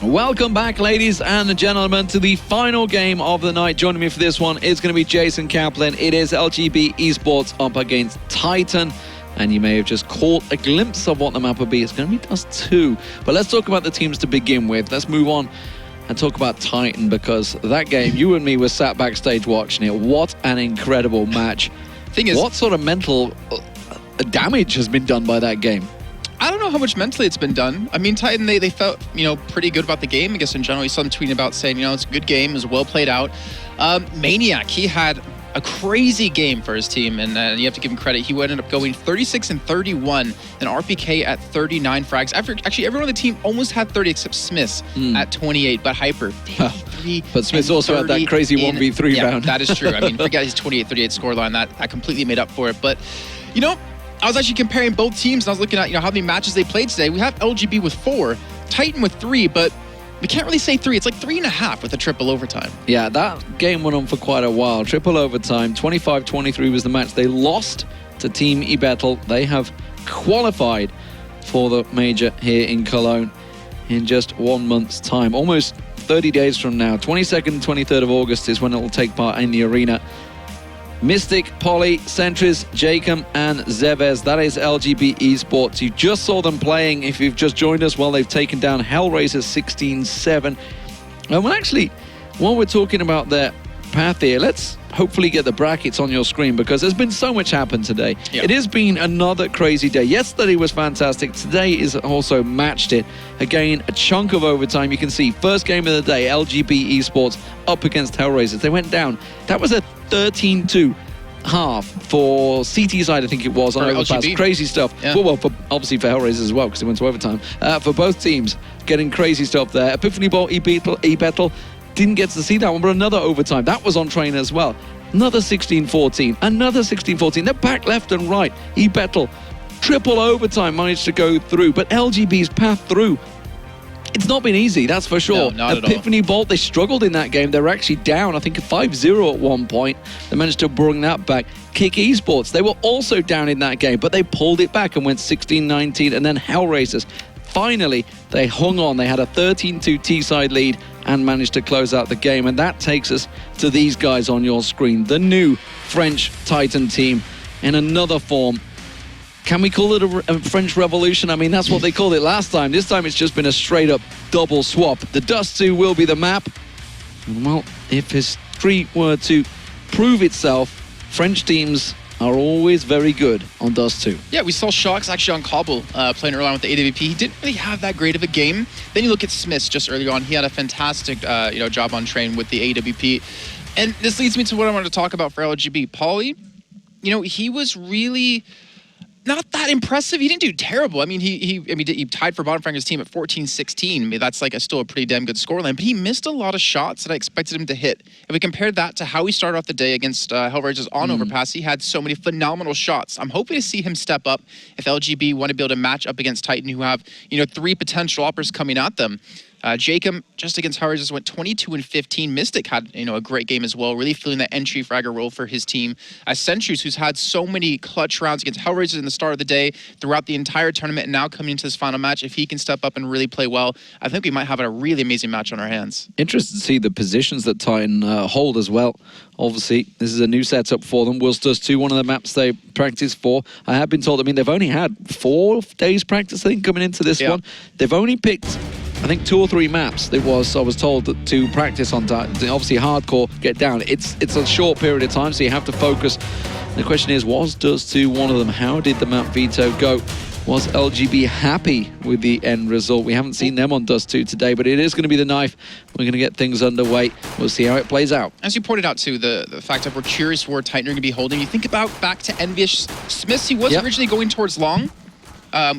Welcome back, ladies and gentlemen, to the final game of the night. Joining me for this one is going to be Jason Kaplan. It is LGB Esports up against Titan. And you may have just caught a glimpse of what the map will be. It's going to be Dust2. But let's talk about the teams to begin with. Let's move on and talk about Titan, because that game, you and me were sat backstage watching it. What an incredible match. Thing is, what sort of mental damage has been done by that game? I don't know how much mentally it's been done. I mean, Titan, they felt, pretty good about the game. I guess in general, you saw them tweeting about saying, it's a good game, it was well played out. Maniac, he had a crazy game for his team, and you have to give him credit. He ended up going 36 and 31, and RPK at 39 frags. Actually, everyone on the team almost had 30 except Smith at 28, but Hyper 53. But Smith also had that crazy 1v3 round. That is true. I mean, forget his 28-38 scoreline. That completely made up for it. But, I was actually comparing both teams, and I was looking at how many matches they played today. We have LGB with 4, Titan with 3, but we can't really say 3. It's like 3.5 with a triple overtime. Yeah, that game went on for quite a while. Triple overtime, 25-23 was the match. They lost to Team eBettle. They have qualified for the major here in Cologne in just 1 month's time. Almost 30 days from now. 22nd and 23rd of August is when it will take part in the arena. Mystic, Polly, Sentries, Jacob, and Zevez. That is LGB Esports. You just saw them playing. If you've just joined us, well, they've taken down Hellraiser 16-7. And well, actually, while we're talking about their path here, let's hopefully get the brackets on your screen, because there's been so much happened today. Yep. It has been another crazy day. Yesterday was fantastic. Today is also matched it. Again, a chunk of overtime. You can see first game of the day, LGB Esports up against Hellraisers. They went down. That was a 13-2 half for CT side, I think it was, on overpass. Crazy stuff. Yeah. Well, obviously for Hellraisers as well, because they went to overtime. For both teams, getting crazy stuff there. Epiphany Bolt, eBettle, didn't get to see that one, but another overtime. That was on train as well. Another 16-14. Another 16-14. They're back left and right. eBettle, triple overtime, managed to go through. But LGB's path through, it's not been easy, that's for sure. No, not Epiphany Bolt, they struggled in that game. They were actually down, I think, 5-0 at one point. They managed to bring that back. Kick Esports, they were also down in that game, but they pulled it back and went 16-19. And then Hellraisers, finally, they hung on. They had a 13-2 T-side lead and managed to close out the game. And that takes us to these guys on your screen. The new French Titan team in another form. Can we call it a French Revolution? I mean, that's what they called it last time. This time it's just been a straight-up double swap. The Dust2 will be the map. And well, if history were to prove itself, French teams are always very good on Dust2. Yeah, we saw Shocks actually on Cobble playing early on with the AWP. He didn't really have that great of a game. Then you look at Smith just earlier on. He had a fantastic job on train with the AWP. And this leads me to what I wanted to talk about for LGB. Polly, he was really not that impressive. He didn't do terrible. I mean, he tied for bottom for his team at 14-16. I mean, that's still a pretty damn good scoreline. But he missed a lot of shots that I expected him to hit. If we compared that to how he started off the day against Hellraisers on Overpass, he had so many phenomenal shots. I'm hoping to see him step up if LGB want to be able to match up against Titan, who have 3 potential uppers coming at them. Jacob, just against Hellraisers, went 22-15. Mystic had, a great game as well, really feeling that entry fragger role for his team. Sentries, who's had so many clutch rounds against Hellraisers in the start of the day, throughout the entire tournament, and now coming into this final match, if he can step up and really play well, I think we might have a really amazing match on our hands. Interested to see the positions that Titan hold as well. Obviously, this is a new setup for them. Wills Dust2, one of the maps they practiced for. I have been told, they've only had 4 days practice, I think, coming into this one. They've only picked, I think, 2 or 3 maps. I was told, to practice on time. Obviously, hardcore, get down. It's a short period of time, so you have to focus. The question is, was Dust2 one of them? How did the map veto go? Was LGB happy with the end result? We haven't seen them on Dust2 today, but it is going to be the knife. We're going to get things underway. We'll see how it plays out. As you pointed out, too, the fact that we're curious where Titan are going to be holding. You think about back to Envious Smith. He was originally going towards long.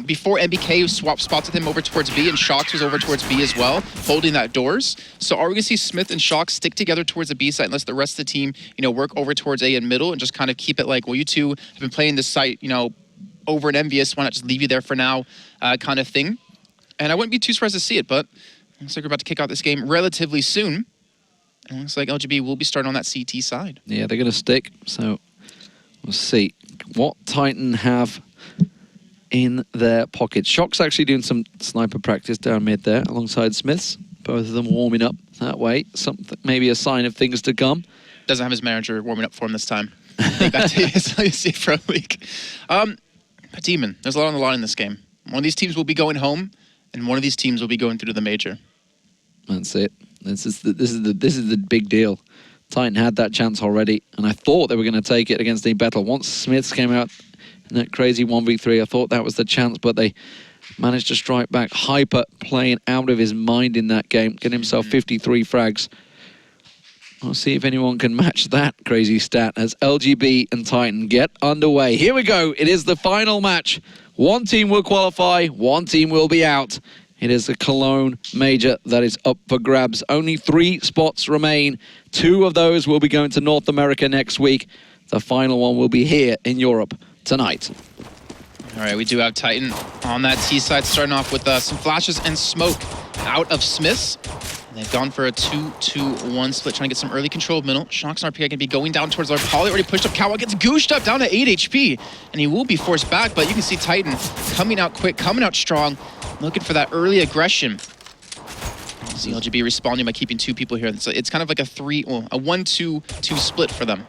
Before MBK swapped spots with him over towards B, and Shocks was over towards B as well, holding that doors. So are we going to see Smith and Shocks stick together towards the B site unless the rest of the team, work over towards A and middle and just kind of keep it like, well, you two have been playing this site, over an Envious, why not just leave you there for now kind of thing. And I wouldn't be too surprised to see it, but it looks like we're about to kick out this game relatively soon. And it looks like LGB will be starting on that CT side. Yeah, they're going to stick, so we'll see what Titan have in their pockets. Shock's actually doing some sniper practice down mid there alongside Smiths. Both of them warming up that way. Something, maybe a sign of things to come. Doesn't have his manager warming up for him this time. I think back to his LEC for a week. But Demon, there's a lot on the line in this game. One of these teams will be going home, and one of these teams will be going through to the major. That's it. This is the big deal. Titan had that chance already, and I thought they were going to take it against eBettle. Once Smiths came out in that crazy 1v3, I thought that was the chance, but they managed to strike back. Hyper playing out of his mind in that game, getting himself 53 frags. We'll see if anyone can match that crazy stat as LGB and Titan get underway. Here we go. It is the final match. One team will qualify, one team will be out. It is a Cologne major that is up for grabs. Only 3 spots remain. 2 of those will be going to North America next week. The final one will be here in Europe tonight. All right, we do have Titan on that T side, starting off with some flashes and smoke out of Smiths. They've gone for a 2-2-1 split, trying to get some early control of middle. Shox and RPK going to be going down towards our Poly. Already pushed up. Cowell gets gooshed up down to 8 HP, and he will be forced back, but you can see Titan coming out quick, coming out strong, looking for that early aggression. See LGB responding by keeping 2 people here. So it's kind of like a 1-2-2 split for them.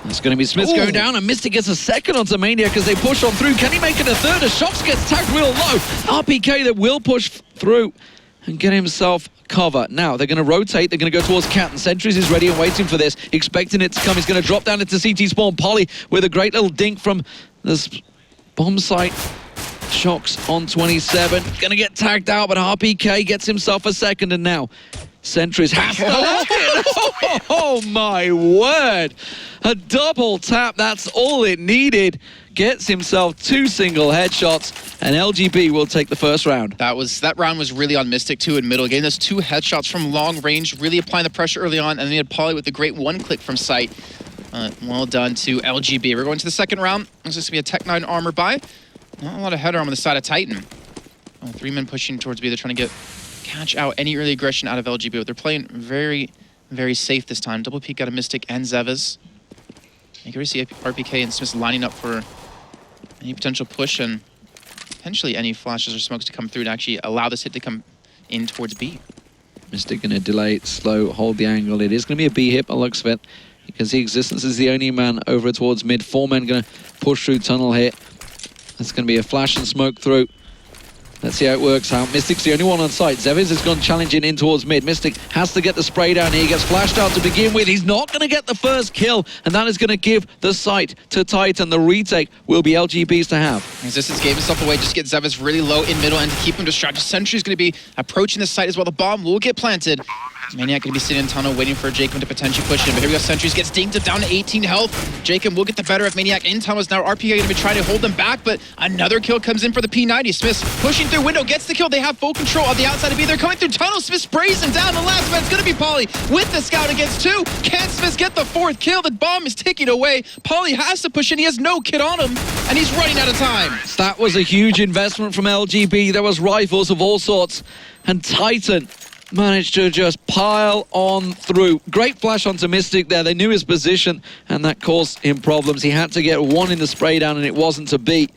It's going to be Smiths going down, and Mystic gets a second onto Maniac as they push on through. Can he make it a third as Shox gets tagged real low? RPK that will push through and get himself cover. Now they're going to rotate, they're going to go towards Cat, and Sentries is ready and waiting for this, expecting it to come. He's going to drop down into CT spawn. Poly with a great little dink from this bomb site. Shox on 27, going to get tagged out, but RPK gets himself a second, and now Sentries has to lock it. Oh my word. A double tap, that's all it needed. Gets himself 2 single headshots, and LGB will take the first round. That round was really on Mystic too in middle, getting those 2 headshots from long range, really applying the pressure early on, and then he had Poly with the great 1-click from sight. Well done to LGB. We're going to the second round. This is going to be a Tech 9 armor buy. Not a lot of head armor on the side of Titan. 3 men pushing towards B. They're trying to catch out any early aggression out of LGB, but they're playing very, very safe this time. Double peek out of Mystic and Zevas. You can already see RPK and Smiths lining up for any potential push and potentially any flashes or smokes to come through to actually allow this hit to come in towards B. Mystic going to delay it, slow, hold the angle. It is going to be a B hit by the looks of it. You can see Existence is the only man over towards mid. 4 men going to push through tunnel here. That's going to be a flash and smoke through. Let's see how it works out. Mystic's the only one on site. Zevas has gone challenging in towards mid. Mystic has to get the spray down here. He gets flashed out to begin with. He's not going to get the first kill, and that is going to give the site to Titan. The retake will be LGB's to have. Resistance gave himself away just to get Zevas really low in middle and to keep him distracted. Sentry's going to be approaching the site as well. The bomb will get planted. Maniac going to be sitting in tunnel waiting for Jacob to potentially push him. But here we go. Sentries gets dinked up down to 18 health. Jacob will get the better of Maniac in tunnels. Now RPK going to be trying to hold them back, but another kill comes in for the P90. Smith pushing through window, gets the kill. They have full control of the outside of B. They're coming through tunnel. Smith sprays him down. The last man's going to be Poly with the scout against 2. Can Smith get the 4th kill? The bomb is ticking away. Poly has to push in. He has no kit on him, and he's running out of time. That was a huge investment from LGB. There was rifles of all sorts, and Titan managed to just pile on through. Great flash onto Mystic there. They knew his position, and that caused him problems. He had to get 1 in the spray down, and it wasn't to be.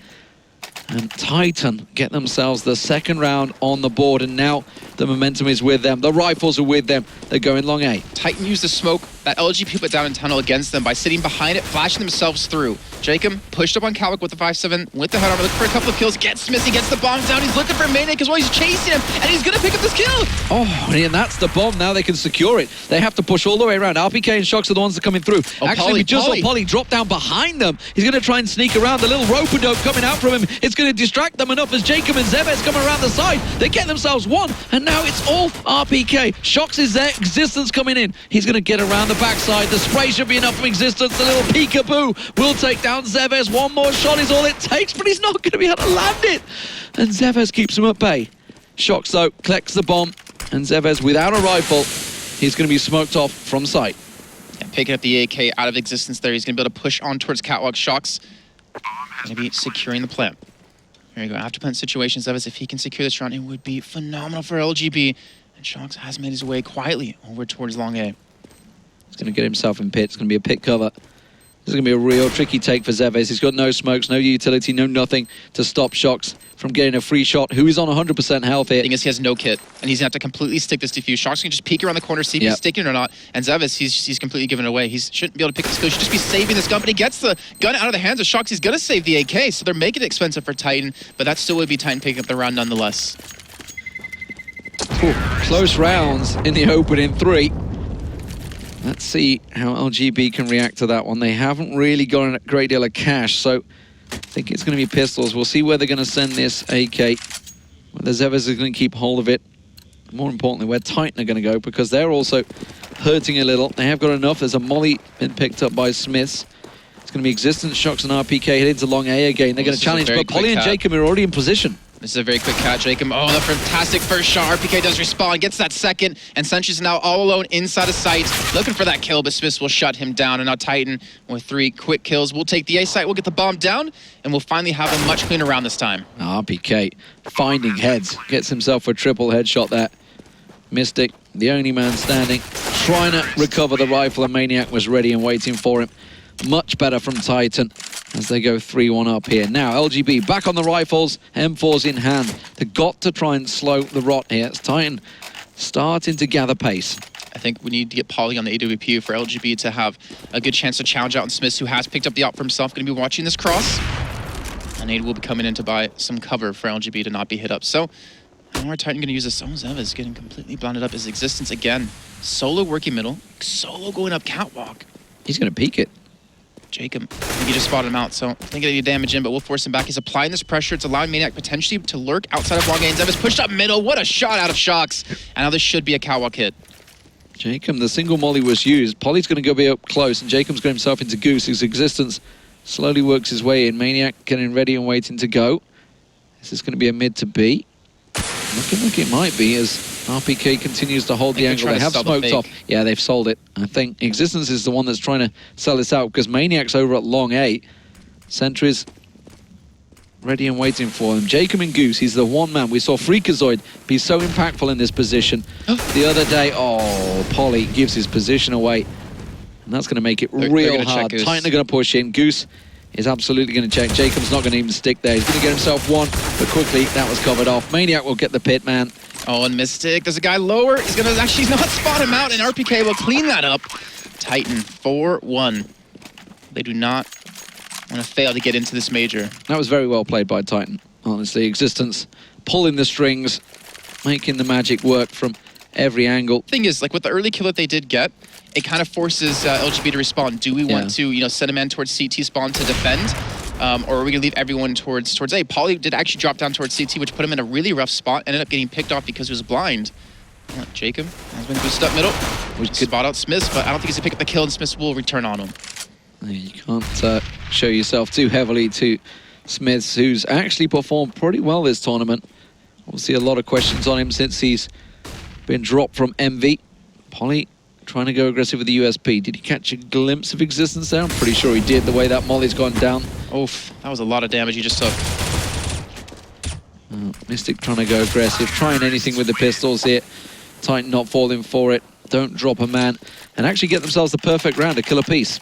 And Titan get themselves the second round on the board, and now the momentum is with them. The rifles are with them. They're going long A. Titan used the smoke that LGB put down in tunnel against them by sitting behind it, flashing themselves through. Jacob pushed up on Cowlick with the 5-7, with the head armor, looking for a couple of kills, gets Smith, he gets the bomb down, he's looking for Maniac as well, he's chasing him, and he's gonna pick up this kill! Oh, and that's the bomb, now they can secure it. They have to push all the way around. RPK and Shox are the ones that are coming through. Actually, we just saw Poly drop down behind them. He's gonna try and sneak around. The little rope-a-dope coming out from him, it's gonna distract them enough as Jacob and Zebes come around the side. They get themselves 1, and now it's all RPK. Shox is there, Existence coming in. He's gonna get around the backside. The spray should be enough from Existence. The little peekaboo will take down Zevez. 1 more shot is all it takes, but he's not going to be able to land it. And Zevez keeps him at bay. Shox, though, collects the bomb. And Zevez, without a rifle, he's going to be smoked off from sight. Yeah, picking up the AK out of Existence there. He's going to be able to push on towards Catwalk. Shox going to be securing the plant. There you go. After plant situation, Zevez, if he can secure this round, it would be phenomenal for LGB. And Shox has made his way quietly over towards long A. He's going to get himself in pit. It's going to be a pit cover. This is going to be a real tricky take for Zeves. He's got no smokes, no utility, no nothing to stop Shox from getting a free shot. Who is on 100% health here. The thing is, he has no kit, and he's going to have to completely stick this defuse. Shox can just peek around the corner, see if he's sticking or not. And Zeves, he's completely given it away. He shouldn't be able to pick this skill. He should just be saving this gun, but he gets the gun out of the hands of Shox. He's going to save the AK, so they're making it expensive for Titan, but that still would be Titan picking up the round nonetheless. Ooh, close rounds in the opening 3. Let's see how LGB can react to that one. They haven't really got a great deal of cash, so I think it's going to be pistols. We'll see where they're going to send this AK. Whether Zeves is going to keep hold of it. More importantly, where Titan are going to go, because they're also hurting a little. They have got enough. There's a molly been picked up by Smiths. It's going to be Existence, Shox, and RPK heading to long A again. They're going to challenge, but Polly and Jacob are already in position. This is a very quick catch, Jacob. Oh, the fantastic first shot. RPK does respawn, gets that second, and Sentry's now all alone inside of sight, looking for that kill, but Smiths will shut him down. And now Titan, with 3 quick kills, will take the A site, we'll get the bomb down, and we'll finally have a much cleaner round this time. RPK finding heads, gets himself a triple headshot there. Mystic, the only man standing, trying to recover the rifle, and Maniac was ready and waiting for him. Much better from Titan as they go 3-1 up here. Now, LGB back on the rifles, M4s in hand. They've got to try and slow the rot here. It's Titan starting to gather pace. I think we need to get Polly on the AWP for LGB to have a good chance to challenge out on Smiths, who has picked up the op for himself, going to be watching this cross. And Aid will be coming in to buy some cover for LGB to not be hit up. So, how are Titan going to use this? Oh, Zeves getting completely blinded up. His Existence again. Solo working middle. Solo going up catwalk. He's going to peek it. Jacob, I think he just spotted him out, so I think any damage in, but we'll force him back. He's applying this pressure. It's allowing Maniac potentially to lurk outside of long A. Zeves pushed up middle. What a shot out of Shox. And now this should be a catwalk hit. Jacob, the single molly was used. Polly's going to go be up close, and Jacob's got himself into Goose. His Existence slowly works his way in. Maniac getting ready and waiting to go. This is going to be a mid to B. Looking like it might be, as RPK continues to hold the angle. They have smoked off. Yeah, they've sold it. I think Existence is the one that's trying to sell this out, because Maniac's over at long A. Sentry's ready and waiting for him. Jacob and Goose, he's the one man. We saw Freakazoid be so impactful in this position the other day. Oh, Polly gives his position away. And that's going to make it real hard. Titan are going to push in. Goose is absolutely going to check. Jacob's not going to even stick there. He's going to get himself one, but quickly that was covered off. Maniac will get the pit, man. Oh, and Mystic, there's a guy lower. He's going to actually not spot him out, and RPK will clean that up. Titan, 4-1. They do not want to fail to get into this major. That was very well played by Titan, honestly. Existence pulling the strings, making the magic work from every angle. Thing is, like with the early kill that they did get, it kind of forces LGB to respond. Do we want to, send a man towards CT spawn to defend, or are we gonna leave everyone towards A? Polly did actually drop down towards CT, which put him in a really rough spot. Ended up getting picked off because he was blind. Jacob has been boosted up middle. We could spot out Smiths, but I don't think he's gonna pick up the kill, and Smiths will return on him. You can't show yourself too heavily to Smiths, who's actually performed pretty well this tournament. We'll see a lot of questions on him since he's been dropped from MV. Polly trying to go aggressive with the USP. Did he catch a glimpse of Existence there? I'm pretty sure he did, the way that molly's gone down. Oof, that was a lot of damage he just took. Mystic trying to go aggressive, trying anything with the pistols here. Titan not falling for it. Don't drop a man, and actually get themselves the perfect round, a kill apiece.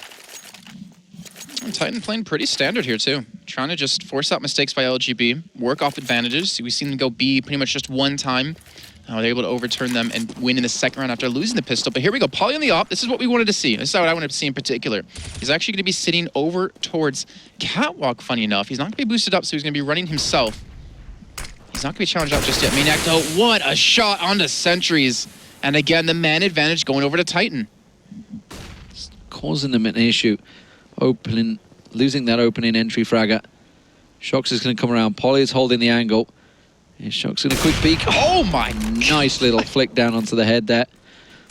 And Titan playing pretty standard here too. Trying to just force out mistakes by LGB, work off advantages. We've seen them go B pretty much just one time. They're able to overturn them and win in the second round after losing the pistol. But here we go, Polly on the op. This is what we wanted to see. This is what I wanted to see in particular. He's actually going to be sitting over towards catwalk, funny enough. He's not going to be boosted up, so he's going to be running himself. He's not going to be challenged out just yet. Maniac, though, what a shot onto Sentries. And again, the man advantage going over to Titan. It's causing them an issue. Losing that opening entry fragger. Shox is going to come around. Polly is holding the angle. Shox in a quick peek. Oh my, nice little flick down onto the head there.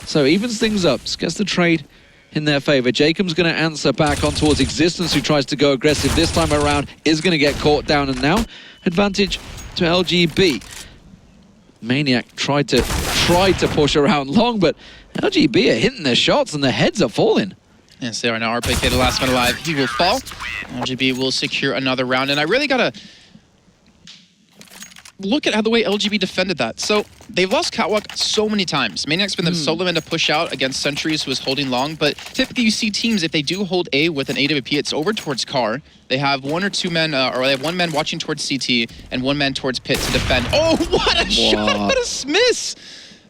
So evens things up, gets the trade in their favor. Jacob's going to answer back on towards Existence, who tries to go aggressive this time around, is going to get caught down, and now advantage to LGB. Maniac tried to push around long, but LGB are hitting their shots and their heads are falling. Yes, they are now. RPK, the last man alive, he will fall. LGB will secure another round, and I really gotta look at how the way LGB defended that. So they've lost Catwalk so many times. Maniac's been the solo man to push out against Sentries, who is holding long. But typically you see teams, if they do hold A with an AWP, it's over towards Car. They have one or two men, or they have one man watching towards CT and one man towards Pit to defend. Oh, what a shot out of Smiths!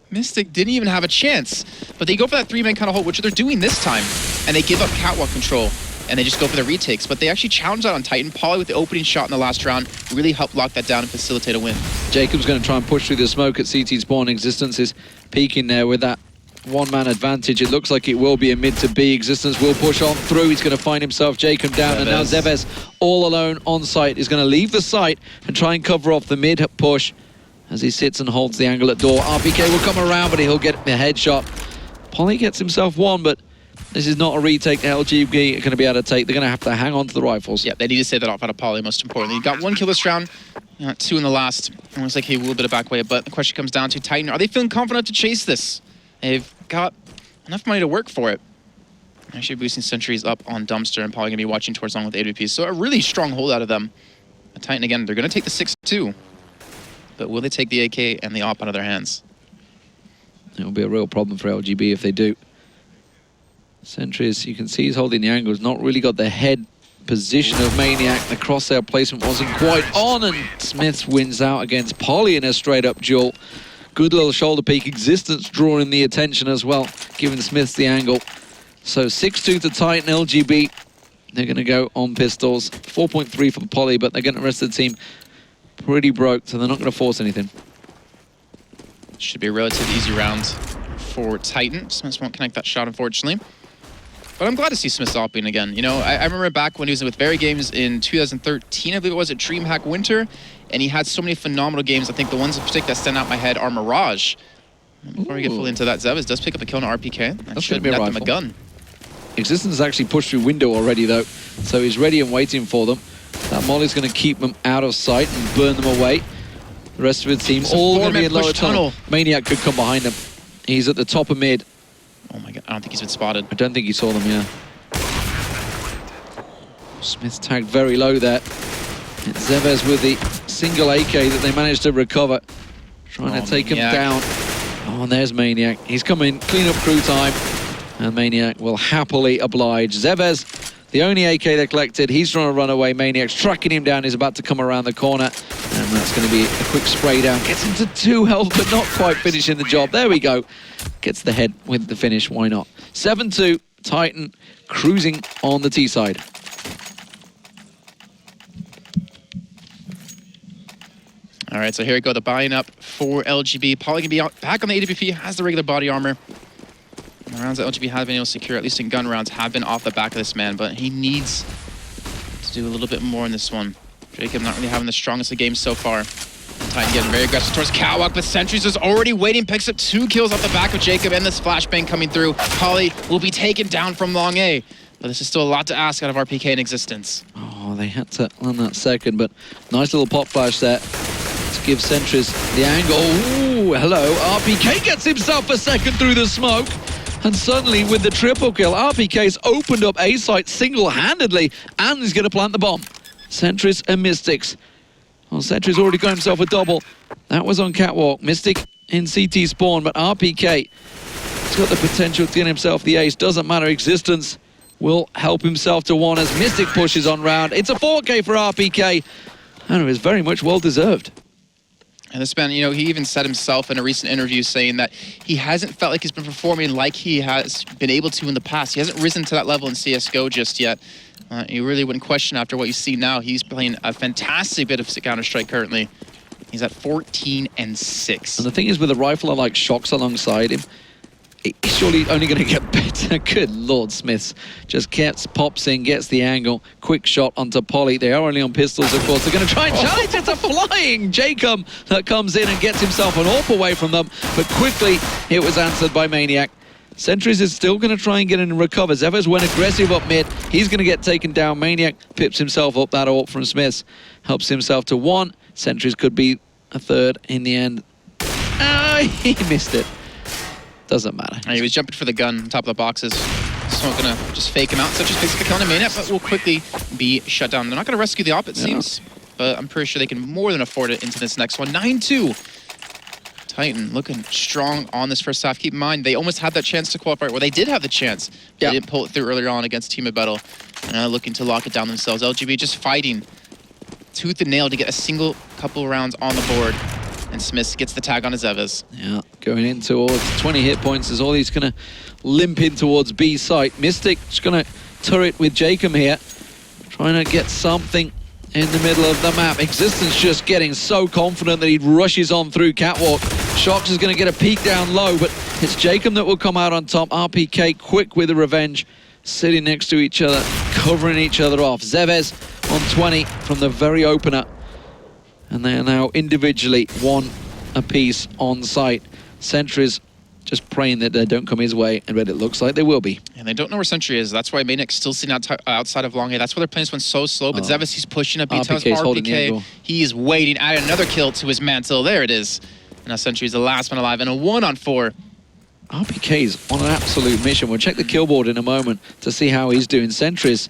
Mystic didn't even have a chance. But they go for that three-man kind of hold, which they're doing this time. And they give up Catwalk control. And they just go for the retakes. But they actually challenge that on Titan. Polly with the opening shot in the last round really helped lock that down and facilitate a win. Jacob's going to try and push through the smoke at CT spawn. Existence is peeking there with that one-man advantage. It looks like it will be a mid to B. Existence will push on through. He's going to find himself Jacob down. And now Zevez all alone on site is going to leave the site and try and cover off the mid push as he sits and holds the angle at door. RPK will come around, but he'll get a headshot. Polly gets himself one, but this is not a retake that LGB are going to be able to take. They're going to have to hang on to the rifles. Yeah, they need to save that off out of Polly, most importantly. You got one kill this round, two in the last. Almost like a little bit of back way, but the question comes down to Titan. Are they feeling confident to chase this? They've got enough money to work for it. Actually boosting Sentries up on Dumpster, and Polly going to be watching towards long with AWP. So a really strong hold out of them. Titan, again, they're going to take the 6-2. But will they take the AK and the AWP out of their hands? It'll be a real problem for LGB if they do. Sentries, you can see he's holding the angle. He's not really got the head position of Maniac. The crosshair placement wasn't quite on, and Smiths wins out against Polly in a straight-up duel. Good little shoulder peek. Existence drawing the attention as well, giving Smiths the angle. So 6-2 to Titan. LGB, they're going to go on pistols. 4.3 for Polly, but they're getting the rest of the team pretty broke, so they're not going to force anything. Should be a relatively easy round for Titan. Smiths won't connect that shot, unfortunately. But I'm glad to see Smiths opting again. You know, I remember back when he was with Very Games in 2013, I believe it was, at DreamHack Winter, and he had so many phenomenal games. I think the ones in particular that stand out in my head are Mirage. Before we get fully into that, Zevez does pick up a kill on RPK. That should net them a gun. Existence has actually pushed through window already, though, so he's ready and waiting for them. That molly's going to keep them out of sight and burn them away. The rest of the team all going to be in lower tunnel. Maniac could come behind him. He's at the top of mid. Oh my god, I don't think he's been spotted. I don't think he saw them, yeah. Smith's tagged very low there. It's Zevez with the single AK that they managed to recover. Trying to take him down. Oh, and there's Maniac. He's coming, clean up crew time. And Maniac will happily oblige. Zevez, the only AK they collected, he's trying to run away. Maniac's tracking him down. He's about to come around the corner. And that's going to be a quick spray down. Gets him to 2 health, but not quite finishing the job. There we go. Gets the head with the finish. Why not? 7-2, Titan cruising on the T side. All right, so here we go. The buying up for LGB. Polly can be back on the AWP, has the regular body armor. The rounds that LGB have been able to secure, at least in gun rounds, have been off the back of this man, but he needs to do a little bit more in this one. Jacob not really having the strongest of games so far. Titan getting very aggressive towards Catwalk, but Sentries is already waiting, picks up 2 kills off the back of Jacob, and this flashbang coming through. Polly will be taken down from long A, but this is still a lot to ask out of RPK in existence. Oh, they had to land that second, but nice little pop flash there to give Sentries the angle. Ooh, hello. RPK gets himself a second through the smoke. And suddenly, with the triple kill, RPK's opened up A site single-handedly, and he's going to plant the bomb. Sentries and Mystics. Well, Sentry's already got himself a double. That was on Catwalk. Mystic in CT spawn, but RPK has got the potential to get himself the ace. Doesn't matter. Existence will help himself to 1 as Mystic pushes on round. It's a 4K for RPK, and it was very much well-deserved. And this man, you know, he even said himself in a recent interview saying that he hasn't felt like he's been performing like he has been able to in the past. He hasn't risen to that level in CSGO just yet. You really wouldn't question after what you see now. He's playing a fantastic bit of Counter-Strike currently. He's at 14-6. And the thing is, with a rifle like Shocks alongside him, he's surely only going to get better. Good Lord, Smiths just pops in, gets the angle, quick shot onto Polly. They are only on pistols, of course. They're going to try and challenge. It's a flying Jacob that comes in and gets himself an AWP away from them. But quickly, it was answered by Maniac. Sentries is still going to try and get in and recover. Zevez went aggressive up mid. He's going to get taken down. Maniac pips himself up. That AWP from Smiths helps himself to 1. Sentries could be a 3rd in the end. He missed it. Doesn't matter. And he was jumping for the gun on top of the boxes. So I'm gonna just fake him out. So just basically killing a Maniac, but will quickly be shut down. They're not gonna rescue the AWP, it seems. but I'm pretty sure they can more than afford it into this next one. 9-2. Titan looking strong on this first half. Keep in mind, they almost had that chance to qualify. Well, they did have the chance. But they didn't pull it through earlier on against Team Battle. And looking to lock it down themselves. LGB just fighting tooth and nail to get a single couple rounds on the board. And Smith gets the tag on his Evas. Yeah, going in towards 20 hit points is all he's going to limp in towards B site. Mystic just going to turret with Jacob here, trying to get something in the middle of the map. Existence just getting so confident that he rushes on through Catwalk. Shox is going to get a peek down low, but it's Jacob that will come out on top. RPK quick with the revenge, sitting next to each other, covering each other off. Zevez on 20 from the very opener. And they are now individually one apiece on site. Sentries just praying that they don't come his way, but it looks like they will be. And they don't know where Sentry is. That's why Maniac's still sitting outside of Long A. That's why they're playing this one so slow. But Zevis, he's pushing up. He tells RPK he is waiting. Add another kill to his mantle. There it is. And now Sentry is the last one alive in a 1-on-4. RPK is on an absolute mission. We'll check the kill board in a moment to see how he's doing. Sentries,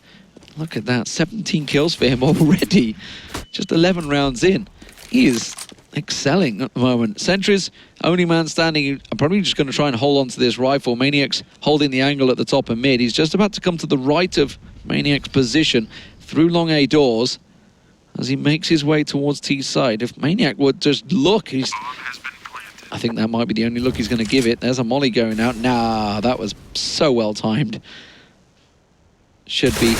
look at that. 17 kills for him already. Just 11 rounds in. He is excelling at the moment. Sentries, only man standing. I'm probably just going to try and hold on to this rifle. Maniac's holding the angle at the top and mid. He's just about to come to the right of Maniac's position through long A doors as he makes his way towards T side. If Maniac would just look, I think that might be the only look he's going to give it. There's a molly going out. Nah, that was so well timed. Should be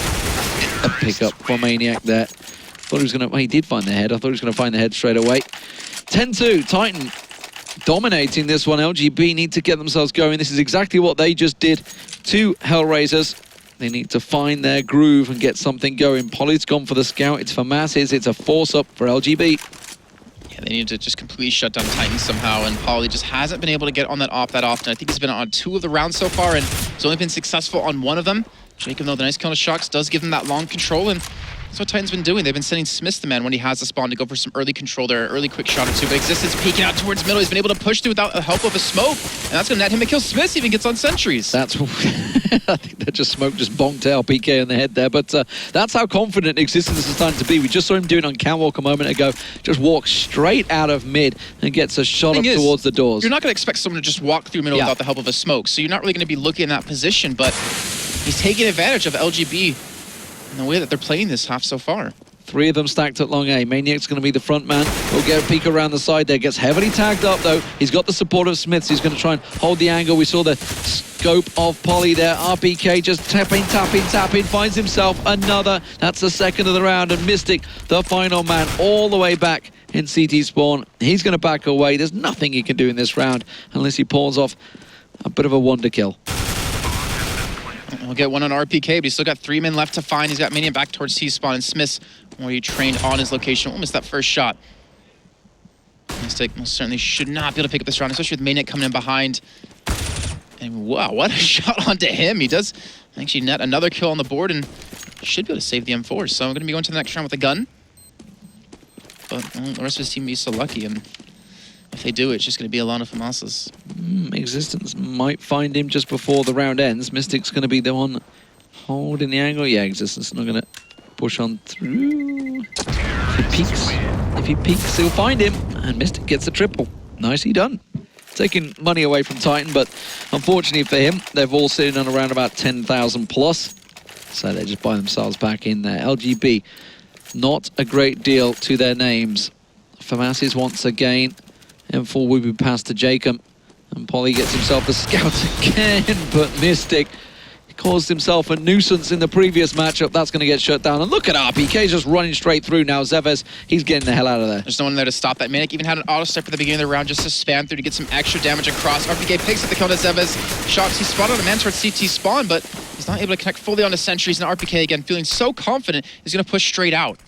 a pickup for Maniac there. Thought he was going to, well, he did find the head. I thought he was going to find the head straight away. 10-2, Titan dominating this one. LGB need to get themselves going. This is exactly what they just did to Hellraisers. They need to find their groove and get something going. Poly's gone for the scout. It's for masses. It's a force-up for LGB. Yeah, they need to just completely shut down Titan somehow, and Poly just hasn't been able to get on that op that often. I think he's been on 2 of the rounds so far, and he's only been successful on 1 of them. Jacob, though, the nice kill on Shox does give him that long control, and that's what Titan's been doing. They've been sending Smith the man when he has the spawn to go for some early control there, early quick shot or two. But Existence peeking out towards middle. He's been able to push through without the help of a smoke. And that's going to net him a kill. Smith even gets on sentries. That's I think that smoke just bonked LPK on the head there. But that's how confident Existence is starting to be. We just saw him doing on Catwalk a moment ago. Just walks straight out of mid and gets a shot up towards the doors. You're not going to expect someone to just walk through middle without the help of a smoke. So you're not really going to be looking in that position. But he's taking advantage of LGB in the way that they're playing this half so far. 3 of them stacked at long A. Maniac's going to be the front man. He'll get a peek around the side there. Gets heavily tagged up, though. He's got the support of Smiths. He's going to try and hold the angle. We saw the scope of Poly there. RPK just tapping. Finds himself another. That's the second of the round. And Mystic, the final man, all the way back in CT spawn. He's going to back away. There's nothing he can do in this round unless he pulls off a bit of a wonder kill. We'll get one on RPK, but he's still got 3 men left to find. He's got Maniac back towards T-spawn, and Smith, where he trained on his location, almost that first shot. Mystic most certainly should not be able to pick up this round, especially with Maniac coming in behind. And wow, what a shot onto him. He does actually net another kill on the board and should be able to save the M4. So I'm going to be going to the next round with a gun. But well, the rest of his team be so lucky, and if they do, it's just going to be a lot of FAMASas. Existence might find him just before the round ends. Mystic's going to be the one holding the angle. Yeah, Existence not going to push on through. If he peeks, he'll find him. And Mystic gets the triple. Nicely done. Taking money away from Titan, but unfortunately for him, they've all sitting on around about 10,000 plus. So they just buy themselves back in there. LGB, not a great deal to their names. FAMASas once again. M4 will be passed to Jacob. And Poly gets himself a scout again, but Mystic caused himself a nuisance in the previous matchup. That's going to get shut down. And look at RPK just running straight through now. Zevez, he's getting the hell out of there. There's no one there to stop that. Manic even had an auto step at the beginning of the round just to spam through to get some extra damage across. RPK picks up the kill to Zevez. Shox, he spotted a man towards CT spawn, but he's not able to connect fully onto sentries. And RPK, again, feeling so confident, is going to push straight out.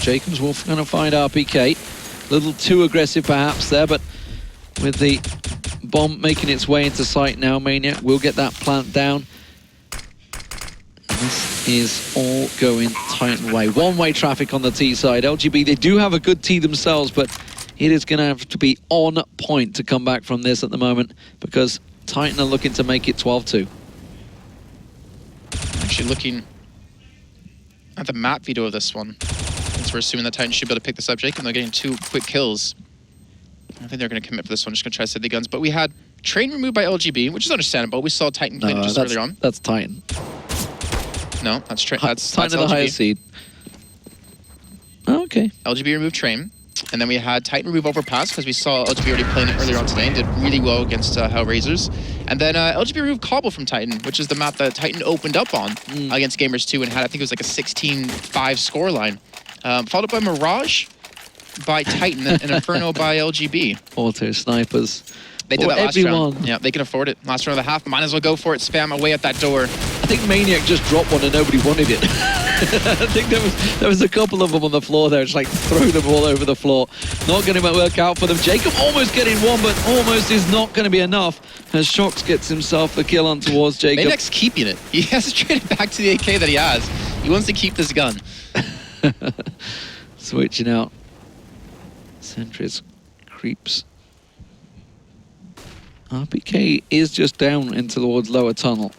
Jacob's Wolf going to find RPK. A little too aggressive perhaps there, but with the bomb making its way into sight now, Maniac will get that plant down. And this is all going Titan way. One-way traffic on the T side. LGB, they do have a good T themselves, but it is going to have to be on point to come back from this at the moment, because Titan are looking to make it 12-2. Actually looking at the map video of this one. It's So we're assuming that Titan should be able to pick this up. Jacob, they're getting 2 quick kills. I don't think they're going to commit for this one. Just going to try to set the guns. But we had Train removed by LGB, which is understandable. We saw Titan play just earlier on. That's Titan. No, that's Train. That's Titan LGB. the highest seed. Oh, okay. LGB removed Train. And then we had Titan remove Overpass because we saw LGB already playing it earlier on today and did really well against Hellraisers. And then LGB removed Cobble from Titan, which is the map that Titan opened up on against Gamers 2 and had, I think it was like a 16-5 scoreline. Followed up by Mirage by Titan and Inferno by LGB. Auto snipers. They did that last everyone. round. Yeah, they can afford it. Last round of the half. Might as well go for it. Spam away at that door. I think Maniac just dropped one and nobody wanted it. I think there was a couple of them on the floor there, just like throw them all over the floor. Not going to work out for them. Jacob almost getting one, but almost is not going to be enough as Shox gets himself the kill on towards Jacob. Maniac's keeping it. He has to trade it back to the AK that he has. He wants to keep this gun. Switching out. Sentries creeps. RPK is just down into towards lower tunnel.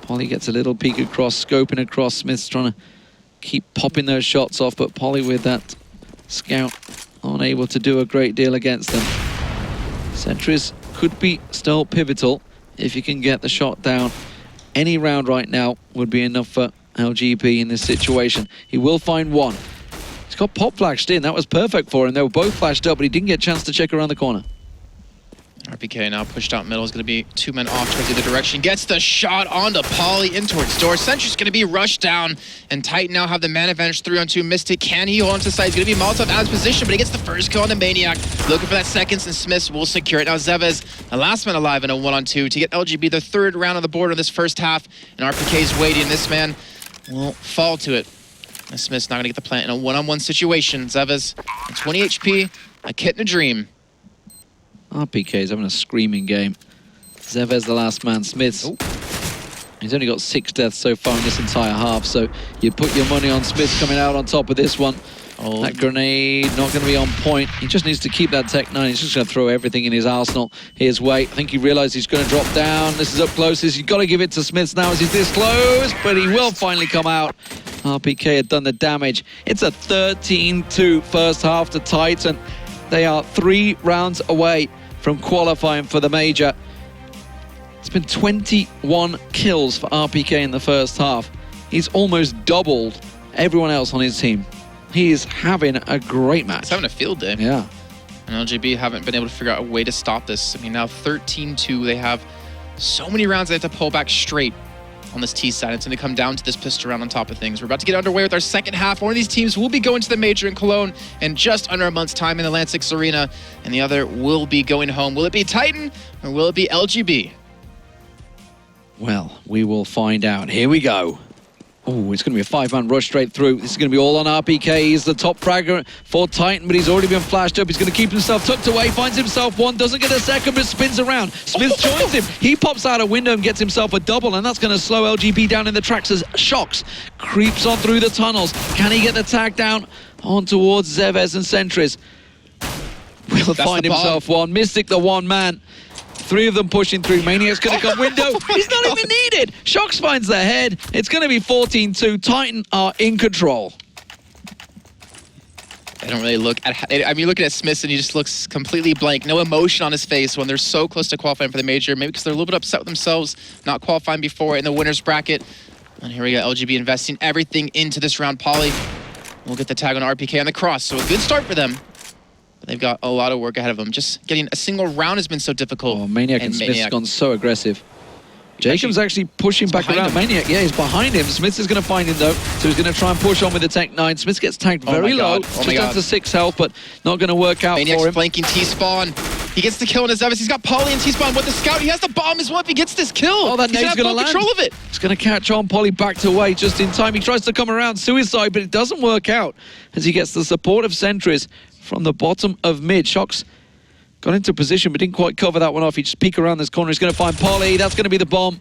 Polly gets a little peek across, scoping across. Smith's trying to keep popping those shots off, but Polly with that scout unable to do a great deal against them. Sentries could be still pivotal if you can get the shot down. Any round right now would be enough for LGB in this situation. He will find one. He's got pop flashed in. That was perfect for him. They were both flashed up, but he didn't get a chance to check around the corner. RPK now pushed out middle. Is going to be 2 men off towards the other direction. Gets the shot onto Polly in towards door. Sentry's going to be rushed down, and Titan now have the man advantage 3-on-2. Mystic, can he hold on to the side? He's going to be Molotov out of his position, but he gets the first kill on the Maniac. Looking for that seconds, and Smiths will secure it. Now Zevez, the last man alive in a 1-on-2 to get LGB their 3rd round on the board of this first half, and RPK's waiting. This man will fall to it. And Smith's not going to get the plant in a 1-on-1 situation. Zevez, 20 HP, a kit and a dream. RPK is having a screaming game. Zevez the last man. Smiths. Ooh. He's only got 6 deaths so far in this entire half, so you put your money on Smiths coming out on top of this one. Oh. That grenade not going to be on point. He just needs to keep that Tech 9. He's just going to throw everything in his arsenal his way. I think he realized he's going to drop down. This is up closest. You've got to give it to Smiths now as he's this close, but he will finally come out. RPK had done the damage. It's a 13-2 first half to Titan. They are 3 rounds away from qualifying for the major. It's been 21 kills for RPK in the first half. He's almost doubled everyone else on his team. He is having a great match. He's having a field day. Yeah. And LGB haven't been able to figure out a way to stop this. I mean, now 13-2. They have so many rounds they have to pull back straight on this T side. It's going to come down to this pistol round on top of things. We're about to get underway with our second half. One of these teams will be going to the major in Cologne in just under a month's time in the Lansix Arena, and the other will be going home. Will it be Titan or will it be LGB? Well, we will find out. Here we go. Oh, it's going to be a 5-man rush straight through. This is going to be all on RPK. He's the top fragger for Titan, but he's already been flashed up. He's going to keep himself tucked away, finds himself one, doesn't get a second, but spins around. Smith joins him. He pops out a window and gets himself a double, and that's going to slow LGB down in the tracks as Shox creeps on through the tunnels. Can he get the tag down on towards Zevez and Sentries? Will find himself one. Mystic, the one man. 3 of them pushing through. Maniac's going to come window. He's not even needed. Shox finds the head. It's going to be 14-2. Titan are in control. I don't really look at... I mean, looking at Smith and he just looks completely blank. No emotion on his face when they're so close to qualifying for the major. Maybe because they're a little bit upset with themselves, not qualifying before in the winner's bracket. And here we got LGB investing everything into this round. Polly will get the tag on RPK on the cross. So a good start for them. They've got a lot of work ahead of them. Just getting a single round has been so difficult. Oh, Maniac and Smith's gone so aggressive. Jacob's actually pushing back around. Maniac, yeah, he's behind him. Smith is going to find him, though, so he's going to try and push on with the Tech 9. Smith gets tagged very low, just down to 6 health, but not going to work out Maniac's for him. flanking T-spawn. He gets the kill on his Zevez. He's got Polly and T-spawn with the scout. He has the bomb as well if he gets this kill. Oh, that nade's going to land. Control of it. It's going to catch on. Polly backed away just in time. He tries to come around suicide, but it doesn't work out as he gets the support of Sentries from the bottom of mid. Shox got into position but didn't quite cover that one off. He just peek around this corner. He's going to find Polly. That's going to be the bomb.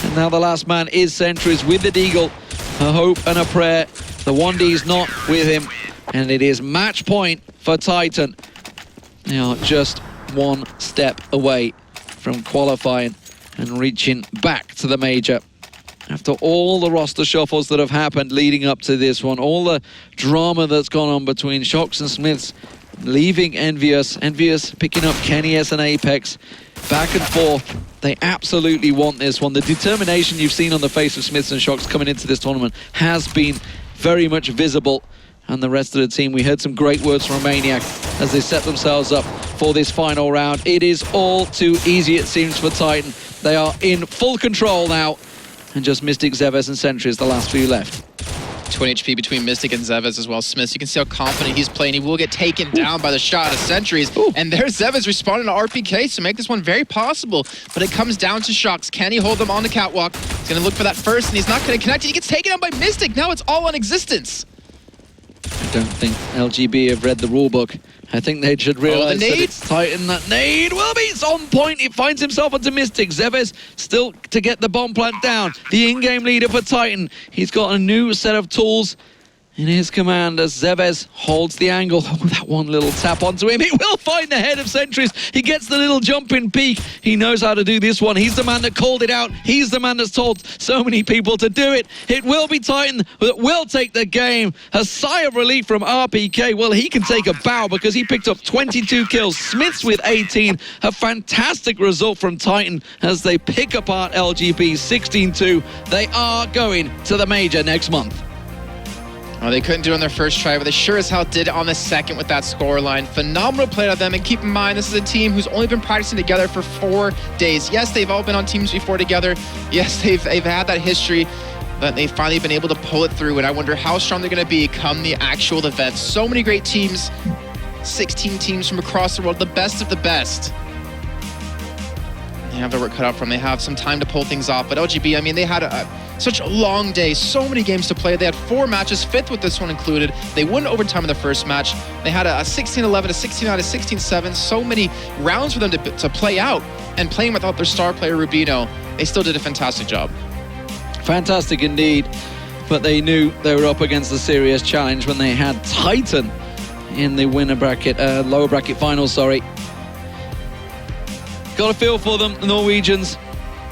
And now the last man is Sentries with the Deagle. A hope and a prayer. The 1D's not with him. And it is match point for Titan. They are just one step away from qualifying and reaching back to the major. After all the roster shuffles that have happened leading up to this one, all the drama that's gone on between Shocks and Smiths, leaving Envious picking up Kenny S and Apex, back and forth. They absolutely want this one. The determination you've seen on the face of Smiths and Shocks coming into this tournament has been very much visible. And the rest of the team, we heard some great words from Maniac as they set themselves up for this final round. It is all too easy, it seems, for Titan. They are in full control now. And just Mystic, Zeves, and Sentry is the last few left. 20 HP between Mystic and Zeves as well. Smiths, you can see how confident he's playing. He will get taken down by the shot of Sentries. Ooh. And there's Zeves responding to RPK to make this one very possible. But it comes down to Shocks. Can he hold them on the catwalk? He's going to look for that first, and he's not going to connect. He gets taken down by Mystic. Now it's all on existence. I don't think LGB have read the rulebook. I think they should realize that it's Titan. That nade will be on point. It finds himself onto Mystic. Zeves still to get the bomb plant down. The in-game leader for Titan. He's got a new set of tools in his command as Zeves holds the angle. Oh, that one little tap onto him. It will find the head of Sentries. He gets the little jumping peak. He knows how to do this one. He's the man that called it out. He's the man that's told so many people to do it. It will be Titan that will take the game. A sigh of relief from RPK. Well, he can take a bow because he picked up 22 kills. Smiths with 18. A fantastic result from Titan as they pick apart LGB 16-2. They are going to the major next month. Oh, they couldn't do it on their first try, but they sure as hell did it on the second with that scoreline. Phenomenal play out of them, and keep in mind, this is a team who's only been practicing together for 4 days. Yes, they've all been on teams before together. Yes, they've had that history, but they've finally been able to pull it through, and I wonder how strong they're going to be come the actual event. So many great teams, 16 teams from across the world, the best of the best. They have their work cut out for them. They have some time to pull things off, but LGB, I mean, they had such a long day, so many games to play. They had 4 matches, 5th with this one included. They won overtime in the first match. They had a 16-11, a 16-9, a 16-7. So many rounds for them to play out. And playing without their star player, Rubino, they still did a fantastic job. Fantastic indeed. But they knew they were up against a serious challenge when they had Titan in the winner bracket, lower bracket final, sorry. Got a feel for them, the Norwegians.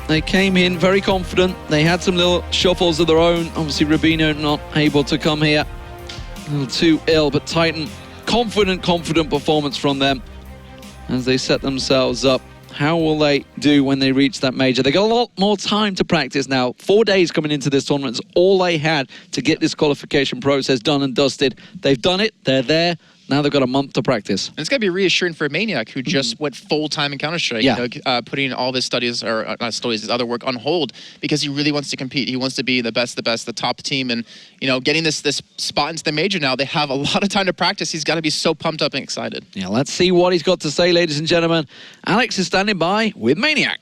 They came in very confident. They had some little shuffles of their own. Obviously, Rubino not able to come here. A little too ill, but Titan, confident performance from them as they set themselves up. How will they do when they reach that major? They got a lot more time to practice now. 4 days coming into this tournament is all they had to get this qualification process done and dusted. They've done it. They're there. Now they've got a month to practice. And it's going to be reassuring for Maniac, who just went full-time in Counter-Strike, yeah. You know, putting all of his studies, or not studies, his other work on hold, because he really wants to compete. He wants to be the best, the top team, and, you know, getting this spot into the major now, they have a lot of time to practice. He's got to be so pumped up and excited. Yeah, let's see what he's got to say, ladies and gentlemen. Alex is standing by with Maniac.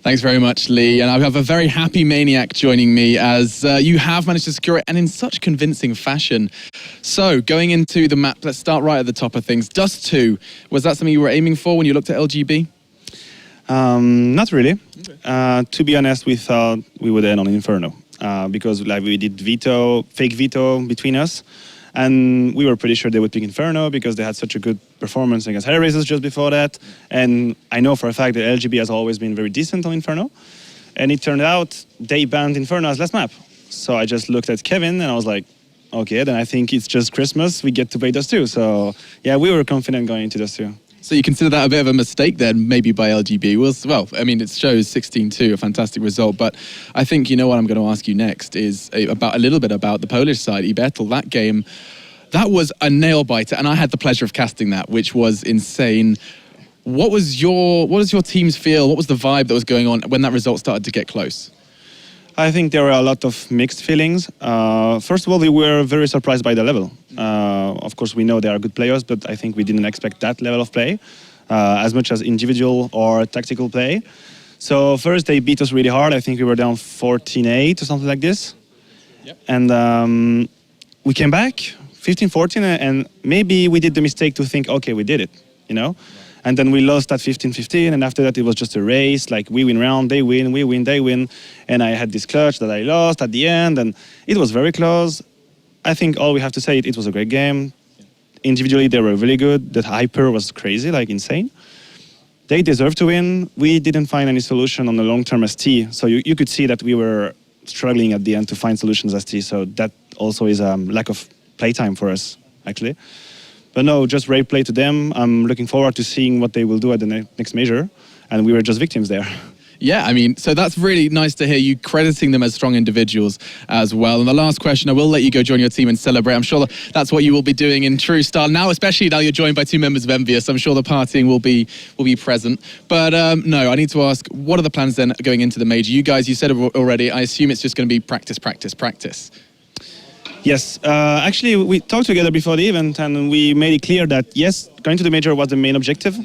Thanks very much, Lee. And I have a very happy Maniac joining me as you have managed to secure it, and in such convincing fashion. So, going into the map, let's start right at the top of things. Dust2, was that something you were aiming for when you looked at LGB? Not really. To be honest, we thought we would end on Inferno because like we did fake veto between us. And we were pretty sure they would pick Inferno because they had such a good performance against Hellraisers just before that. And I know for a fact that LGB has always been very decent on Inferno. And it turned out they banned Inferno as last map. So I just looked at Kevin and I was like, okay, then I think it's just Christmas. We get to play Dust2. So yeah, we were confident going into Dust2. So you consider that a bit of a mistake then, maybe by LGB? Well, I mean, it shows 16-2, a fantastic result. But I think, you know what I'm going to ask you next is a little bit about the Polish side, eBettel. That game, that was a nail-biter, and I had the pleasure of casting that, which was insane. What was your team's feel? What was the vibe that was going on when that result started to get close? I think there were a lot of mixed feelings. First of all, we were very surprised by the level. Of course, we know they are good players, but I think we didn't expect that level of play, as much as individual or tactical play. So first, they beat us really hard. I think we were down 14-8 or something like this. Yep. And we came back 15-14, and maybe we did the mistake to think, okay, we did it, you know? And then we lost at 15-15, and after that it was just a race, like we win round, they win, we win, they win. And I had this clutch that I lost at the end, and it was very close. I think all we have to say, it was a great game. Individually, they were really good. That hyper was crazy, like insane. They deserve to win. We didn't find any solution on the long-term ST. So you could see that we were struggling at the end to find solutions ST. So that also is a lack of playtime for us, actually. But no, just great play to them. I'm looking forward to seeing what they will do at the next major. And we were just victims there. Yeah, I mean, so that's really nice to hear you crediting them as strong individuals as well. And the last question, I will let you go join your team and celebrate. I'm sure that's what you will be doing in true style now, especially now you're joined by two members of Envious. I'm sure the partying will be present. But no, I need to ask, what are the plans then going into the major? You guys, you said it already. I assume it's just going to be practice, practice, practice. Yes, actually, we talked together before the event, and we made it clear that yes, going to the major was the main objective.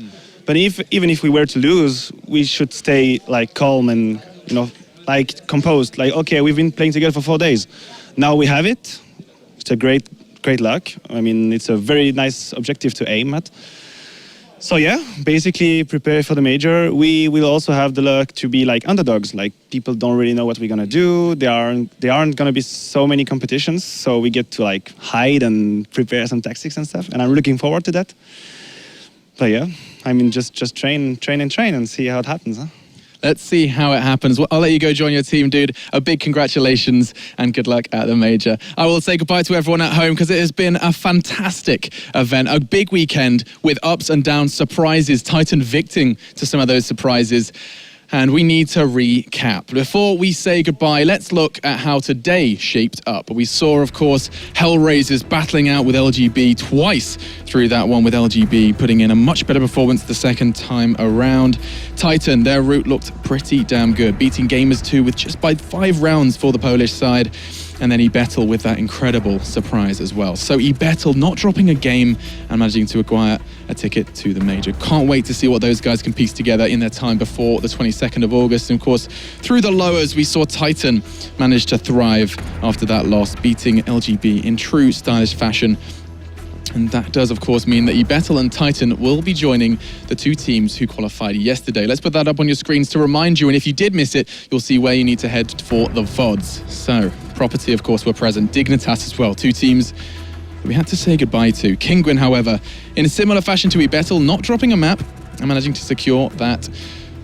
But even if we were to lose, we should stay like calm and like composed. Like, okay, we've been playing together for 4 days. Now we have it. It's a great luck. I mean, it's a very nice objective to aim at. So yeah, basically prepare for the major. We will also have the luck to be like underdogs. Like people don't really know what we're gonna do. There aren't gonna be so many competitions, so we get to like hide and prepare some tactics and stuff. And I'm looking forward to that. But yeah, I mean, just train and see how it happens, huh? Let's see how it happens. Well, I'll let you go join your team, dude. A big congratulations and good luck at the major. I will say goodbye to everyone at home because it has been a fantastic event, a big weekend with ups and downs, surprises, Titan victing to some of those surprises. And we need to recap. Before we say goodbye, let's look at how today shaped up. We saw, of course, Hellraisers battling out with LGB twice through that one, with LGB putting in a much better performance the second time around. Titan, their route looked pretty damn good, beating Gamers2 with just by 5 rounds for the Polish side. And then eBettel with that incredible surprise as well. So eBettel not dropping a game and managing to acquire a ticket to the major. Can't wait to see what those guys can piece together in their time before the 22nd of August. And of course, through the lowers, we saw Titan manage to thrive after that loss, beating LGB in true stylish fashion. And that does, of course, mean that eBettel and Titan will be joining the two teams who qualified yesterday. Let's put that up on your screens to remind you. And if you did miss it, you'll see where you need to head for the VODs. So, Property, of course, were present. Dignitas as well. Two teams that we had to say goodbye to. Kinguin, however, in a similar fashion to eBettel, not dropping a map and managing to secure that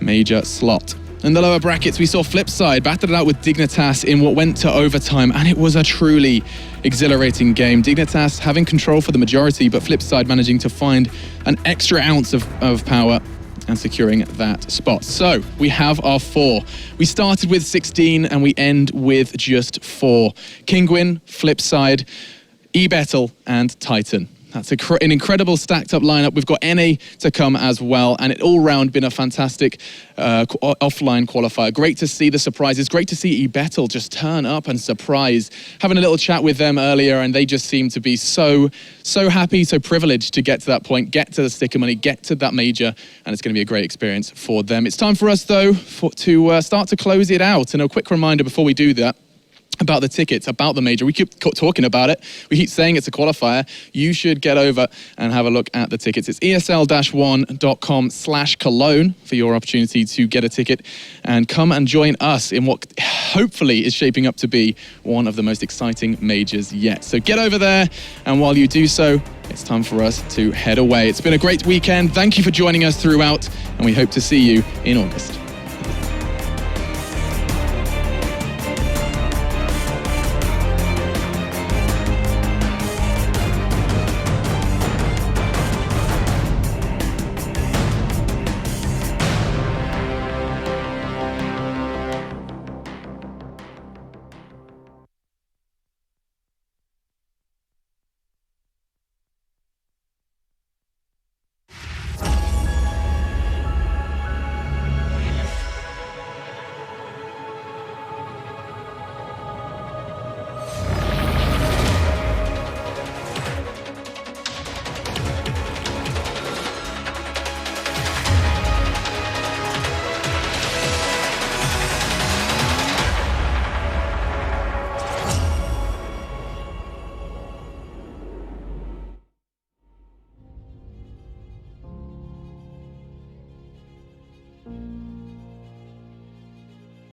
major slot. In the lower brackets, we saw Flipside battled it out with Dignitas in what went to overtime, and it was a truly exhilarating game. Dignitas having control for the majority, but Flipside managing to find an extra ounce of power and securing that spot. So we have our 4. We started with 16 and we end with just 4. Kinguin, Flipside, eBettel and Titan. That's an incredible stacked up lineup. We've got NA to come as well, and it all round been a fantastic offline qualifier. Great to see the surprises. Great to see eBettel just turn up and surprise. Having a little chat with them earlier, and they just seem to be so happy, so privileged to get to that point, get to the sticker money, get to that major, and it's going to be a great experience for them. It's time for us, though, to start to close it out. And a quick reminder before we do that, about the tickets, about the major. We keep talking about it. We keep saying it's a qualifier. You should get over and have a look at the tickets. It's esl-1.com/Cologne for your opportunity to get a ticket and come and join us in what hopefully is shaping up to be one of the most exciting majors yet. So get over there, and while you do so, it's time for us to head away. It's been a great weekend. Thank you for joining us throughout, and we hope to see you in August.